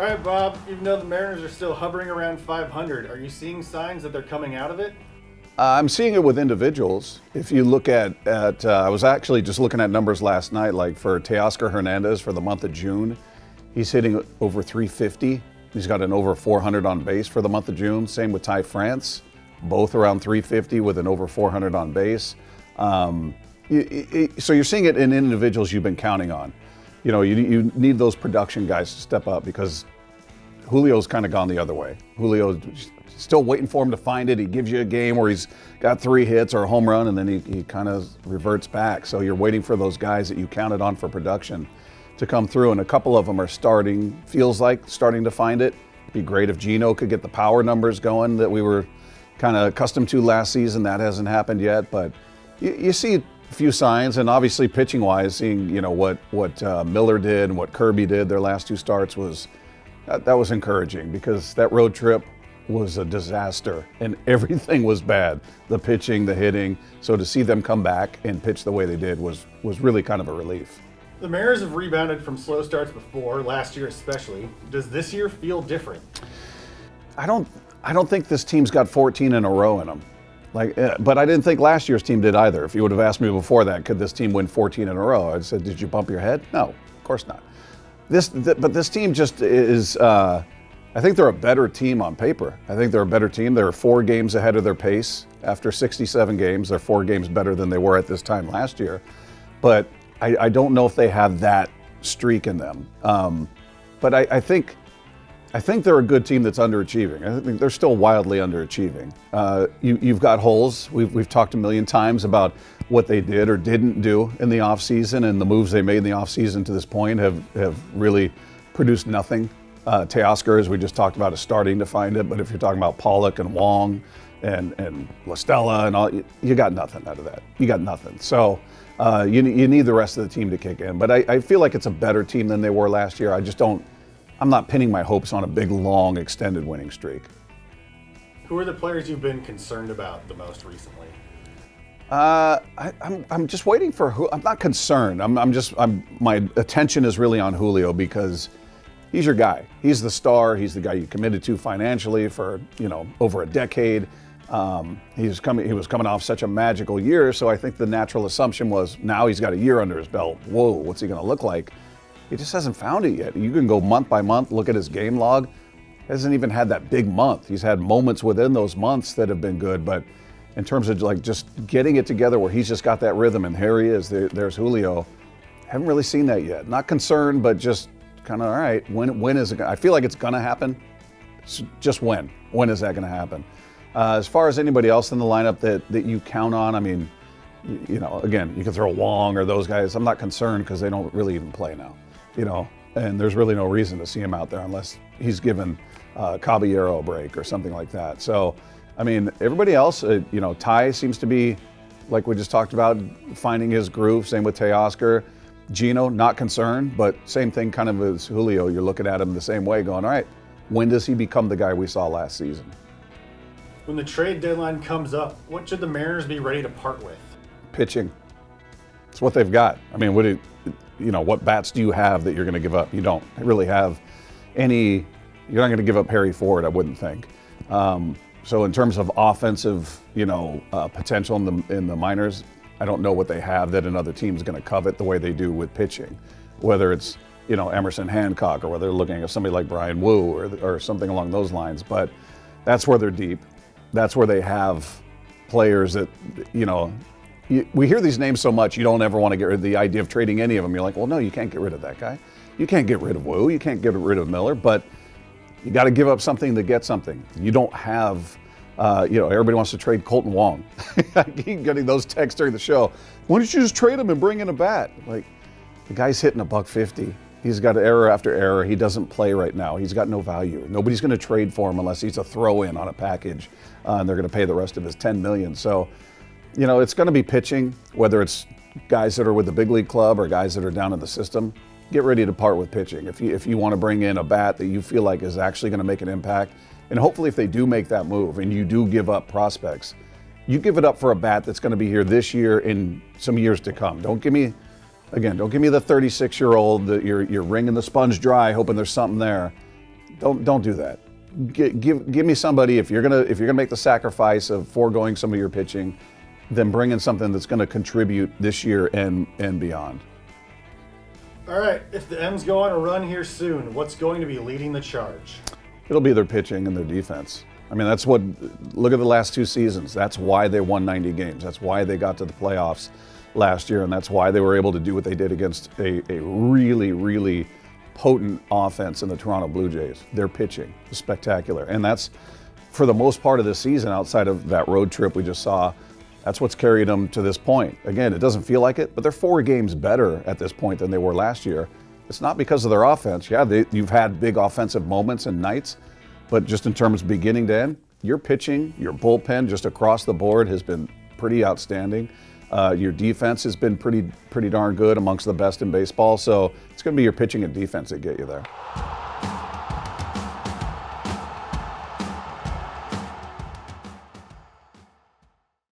All right, Bob, even though the Mariners are still hovering around 500, are you seeing signs that they're coming out of it? I'm seeing it with individuals. If you look at I was actually just looking at numbers last night, like for Teoscar Hernandez for the month of June, he's hitting over 350. He's got an over 400 on base for the month of June. Same with Ty France, both around 350 with an over 400 on base. So you're seeing it in individuals you've been counting on. You know, you need those production guys to step up because Julio's kind of gone the other way. Julio's still waiting for him to find it. He gives you a game where he's got 3 hits or a home run, and then he kind of reverts back. So you're waiting for those guys that you counted on for production to come through, and a couple of them are starting to find it. It'd be great if Gino could get the power numbers going that we were kind of accustomed to last season. That hasn't happened yet, but you see a few signs, and obviously pitching-wise, seeing what Miller did and what Kirby did their last 2 starts that was encouraging because that road trip was a disaster and everything was bad. The pitching, the hitting. So to see them come back and pitch the way they did was really kind of a relief. The Mariners have rebounded from slow starts before, last year especially. Does this year feel different? I don't think this team's got 14 in a row in them. But I didn't think last year's team did either. If you would have asked me before that, could this team win 14 in a row? I'd said, did you bump your head? No, of course not. But this team just is, I think they're a better team on paper. I think they're a better team. They're 4 games ahead of their pace. After 67 games, they're 4 games better than they were at this time last year. But I don't know if they have that streak in them. But I think they're a good team that's underachieving. I think they're still wildly underachieving. You've got holes. We've talked a million times about what they did or didn't do in the offseason, and the moves they made in the offseason to this point have really produced nothing. Teoscar, as we just talked about, is starting to find it, but if you're talking about Pollock and Wong and La Stella and all, you got nothing out of that. You got nothing. So you need the rest of the team to kick in. But I feel like it's a better team than they were last year. I'm not pinning my hopes on a big, long, extended winning streak. Who are the players you've been concerned about the most recently? I'm just waiting for who. I'm not concerned. My attention is really on Julio because he's your guy. He's the star. He's the guy you committed to financially for over a decade. He was coming off such a magical year, so I think the natural assumption was now he's got a year under his belt. Whoa, what's he going to look like? He just hasn't found it yet. You can go month by month, look at his game log. Hasn't even had that big month. He's had moments within those months that have been good, but in terms of just getting it together where he's just got that rhythm, and here he is, there's Julio. Haven't really seen that yet. Not concerned, but just kind of, all right, when is it? I feel like it's going to happen. It's just when. When is that going to happen? As far as anybody else in the lineup that you count on, I mean, again, you can throw Wong or those guys. I'm not concerned because they don't really even play now, and there's really no reason to see him out there unless he's given Caballero a break or something like that. So, I mean, everybody else, Ty seems to be, like we just talked about, finding his groove. Same with Teoscar. Gino, not concerned, but same thing kind of as Julio. You're looking at him the same way going, all right, when does he become the guy we saw last season? When the trade deadline comes up, what should the Mariners be ready to part with? Pitching. It's what they've got. I mean, what bats do you have that you're going to give up? You don't really have any. You're not going to give up Harry Ford, I wouldn't think. So in terms of offensive, potential in the minors, I don't know what they have that another team's going to covet the way they do with pitching. Whether it's Emerson Hancock or whether they're looking at somebody like Brian Wu or something along those lines. But that's where they're deep. That's where they have players that we hear these names so much, you don't ever want to get rid of the idea of trading any of them. You're like, well, no, you can't get rid of that guy. You can't get rid of Wu. You can't get rid of Miller. But you got to give up something to get something. You don't have, everybody wants to trade Colton Wong. I keep getting those texts during the show. Why don't you just trade him and bring in a bat? Like, the guy's hitting $150. He's got error after error. He doesn't play right now. He's got no value. Nobody's going to trade for him unless he's a throw-in on a package, and they're going to pay the rest of his $10 million. So, it's going to be pitching, whether it's guys that are with the big league club or guys that are down in the system. Get ready to part with pitching. If you want to bring in a bat that you feel like is actually going to make an impact, and hopefully if they do make that move and you do give up prospects, you give it up for a bat that's going to be here this year and some years to come. Don't give me the 36-year-old that you're wringing the sponge dry hoping there's something there. Don't do that. Give me somebody, if you're gonna make the sacrifice of foregoing some of your pitching, then bring in something that's going to contribute this year and beyond. All right, if the M's go on a run here soon, what's going to be leading the charge? It'll be their pitching and their defense. I mean, that's what, look at the last 2 seasons. That's why they won 90 games. That's why they got to the playoffs last year, and that's why they were able to do what they did against a really, really potent offense in the Toronto Blue Jays. Their pitching is spectacular, and that's, for the most part of this season, outside of that road trip we just saw, that's what's carried them to this point. Again, it doesn't feel like it, but they're 4 games better at this point than they were last year. It's not because of their offense. Yeah, you've had big offensive moments and nights, but just in terms of beginning to end, your pitching, your bullpen just across the board has been pretty outstanding. Your defense has been pretty darn good, amongst the best in baseball. So it's going to be your pitching and defense that get you there.